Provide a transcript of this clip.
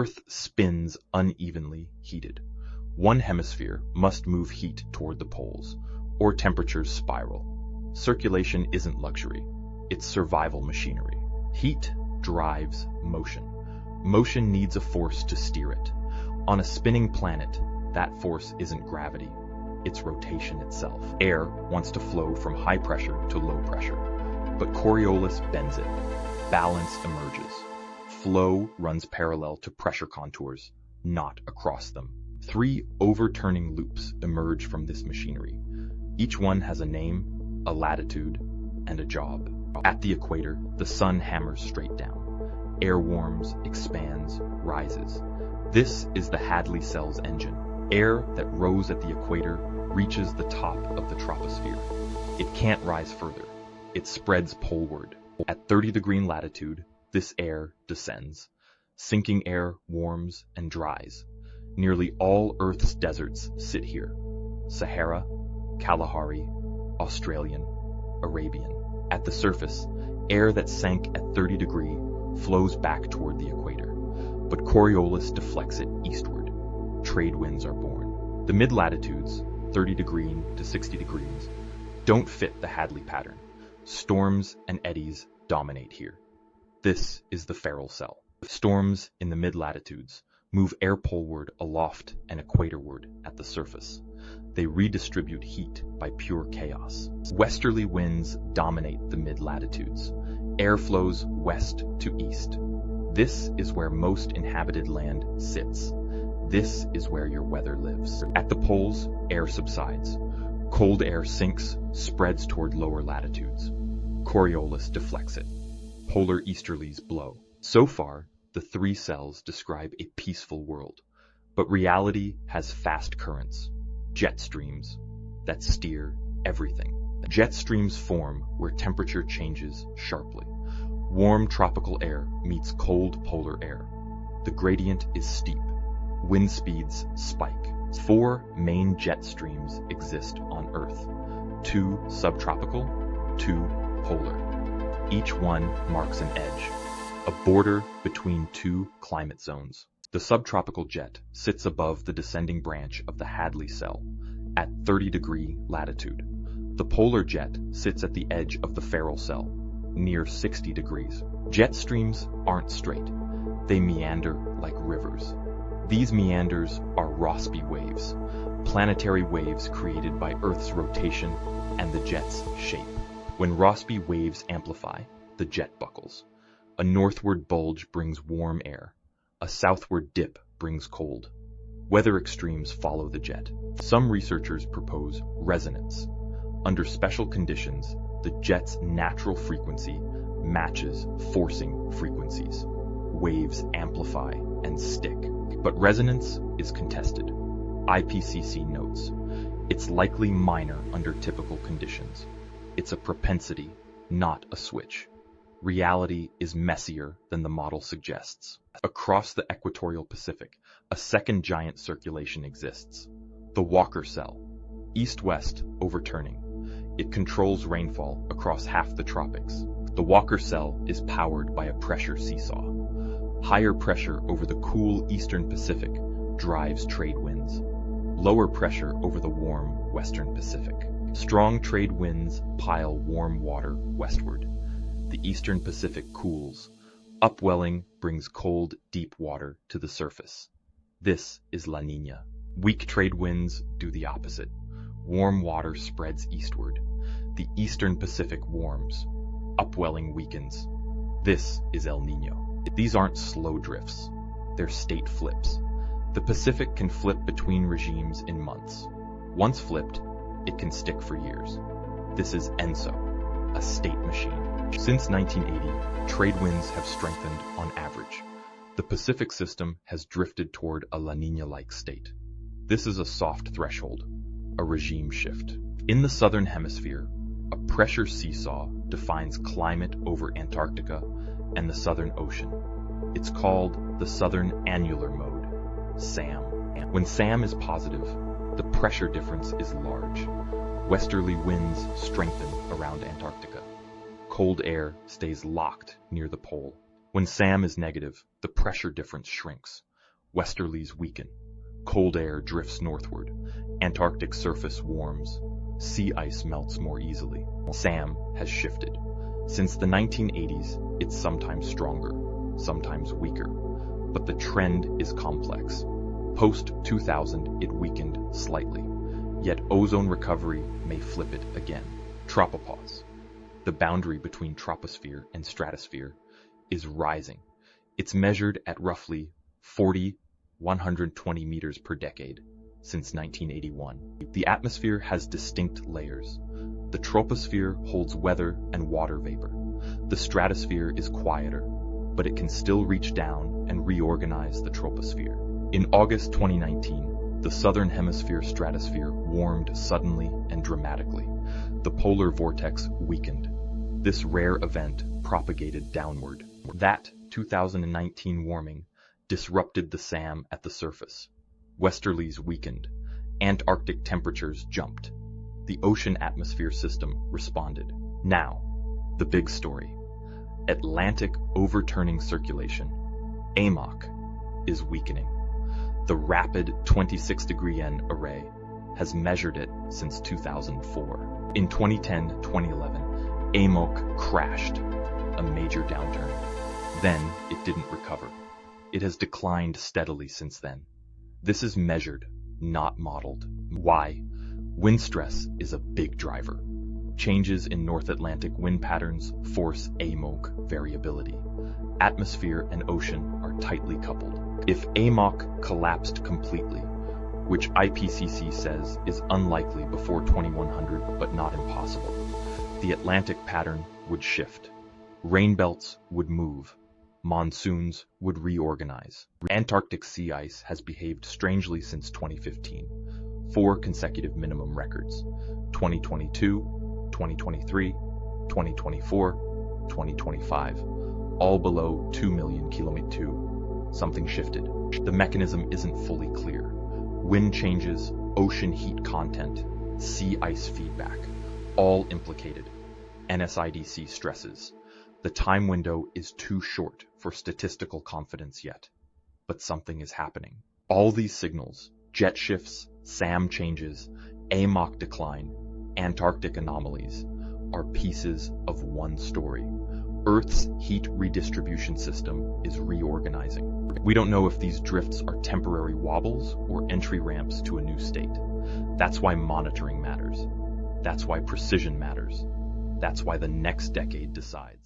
Earth spins unevenly heated. One hemisphere must move heat toward the poles, or temperatures spiral. Circulation isn't luxury, it's survival machinery. Heat drives motion. Motion needs a force to steer it. On a spinning planet, that force isn't gravity, it's rotation itself. Air wants to flow from high pressure to low pressure, but Coriolis bends it. Balance emerges. Flow runs parallel to pressure contours, not across them. 3 overturning loops emerge from this machinery. Each one has a name, a latitude, and a job. At the equator, the sun hammers straight down. Air warms, expands, rises. This is the Hadley cell's engine. Air that rose at the equator reaches the top of the troposphere. It can't rise further. It spreads poleward. At 30° latitude, this air descends. Sinking air warms and dries. Nearly all Earth's deserts sit here. Sahara, Kalahari, Australian, Arabian. At the surface, air that sank at 30° flows back toward the equator, but Coriolis deflects it eastward. Trade winds are born. The mid-latitudes, 30° to 60°, don't fit the Hadley pattern. Storms and eddies dominate here. This is the Ferrel cell. Storms in the mid-latitudes move air poleward aloft and equatorward at the surface. They redistribute heat by pure chaos. Westerly winds dominate the mid-latitudes. Air flows west to east. This is where most inhabited land sits. This is where your weather lives. At the poles, air subsides. Cold air sinks, spreads toward lower latitudes. Coriolis deflects it. Polar easterlies blow. So far, the 3 cells describe a peaceful world, but reality has fast currents, jet streams, that steer everything. Jet streams form where temperature changes sharply. Warm tropical air meets cold polar air. The gradient is steep. Wind speeds spike. 4 main jet streams exist on Earth. 2 subtropical, 2 polar. Each one marks an edge, a border between 2 climate zones. The subtropical jet sits above the descending branch of the Hadley cell at 30° latitude. The polar jet sits at the edge of the Ferrel cell, near 60°. Jet streams aren't straight. They meander like rivers. These meanders are Rossby waves, planetary waves created by Earth's rotation and the jet's shape. When Rossby waves amplify, the jet buckles. A northward bulge brings warm air. A southward dip brings cold. Weather extremes follow the jet. Some researchers propose resonance. Under special conditions, the jet's natural frequency matches forcing frequencies. Waves amplify and stick. But resonance is contested. IPCC notes, it's likely minor under typical conditions. It's a propensity, not a switch. Reality is messier than the model suggests. Across the equatorial Pacific, a second giant circulation exists. The Walker cell, east-west overturning. It controls rainfall across half the tropics. The Walker cell is powered by a pressure seesaw. Higher pressure over the cool eastern Pacific drives trade winds. Lower pressure over the warm western Pacific. Strong trade winds pile warm water westward. The eastern Pacific cools. Upwelling brings cold, deep water to the surface. This is La Niña. Weak trade winds do the opposite. Warm water spreads eastward. The eastern Pacific warms. Upwelling weakens. This is El Niño. These aren't slow drifts. They're state flips. The Pacific can flip between regimes in months. Once flipped, it can stick for years. This is ENSO, a state machine. Since 1980, trade winds have strengthened on average. The Pacific system has drifted toward a La Niña-like state. This is a soft threshold, a regime shift. In the southern hemisphere, a pressure seesaw defines climate over Antarctica and the Southern Ocean. It's called the Southern Annular Mode, SAM. When SAM is positive, the pressure difference is large. Westerly winds strengthen around Antarctica. Cold air stays locked near the pole. When SAM is negative, the pressure difference shrinks. Westerlies weaken. Cold air drifts northward. Antarctic surface warms. Sea ice melts more easily. SAM has shifted. Since the 1980s, it's sometimes stronger, sometimes weaker. But the trend is complex. Post-2000, it weakened slightly. Yet ozone recovery may flip it again. Tropopause. The boundary between troposphere and stratosphere is rising. It's measured at roughly 120 meters per decade since 1981. The atmosphere has distinct layers. The troposphere holds weather and water vapor. The stratosphere is quieter, but it can still reach down and reorganize the troposphere. In August 2019, the southern hemisphere stratosphere warmed suddenly and dramatically. The polar vortex weakened. This rare event propagated downward. That 2019 warming disrupted the SAM at the surface. Westerlies weakened. Antarctic temperatures jumped. The ocean atmosphere system responded. Now, the big story. Atlantic overturning circulation, AMOC, is weakening. The rapid 26-degree N array has measured it since 2004. In 2010-2011, AMOC crashed, a major downturn. Then it didn't recover. It has declined steadily since then. This is measured, not modeled. Why? Wind stress is a big driver. Changes in North Atlantic wind patterns force AMOC variability. Atmosphere and ocean are tightly coupled. If AMOC collapsed completely, which IPCC says is unlikely before 2100 but not impossible, the Atlantic pattern would shift. Rain belts would move. Monsoons would reorganize. Antarctic sea ice has behaved strangely since 2015. 4 consecutive minimum records: 2022, 2023, 2024, 2025, all below 2 million kilometers. Something shifted. The mechanism isn't fully clear. Wind changes, ocean heat content, sea ice feedback, all implicated. NSIDC stresses. The time window is too short for statistical confidence yet, but something is happening. All these signals, jet shifts, SAM changes, AMOC decline, Antarctic anomalies, are pieces of one story. Earth's heat redistribution system is reorganizing. We don't know if these drifts are temporary wobbles or entry ramps to a new state. That's why monitoring matters. That's why precision matters. That's why the next decade decides.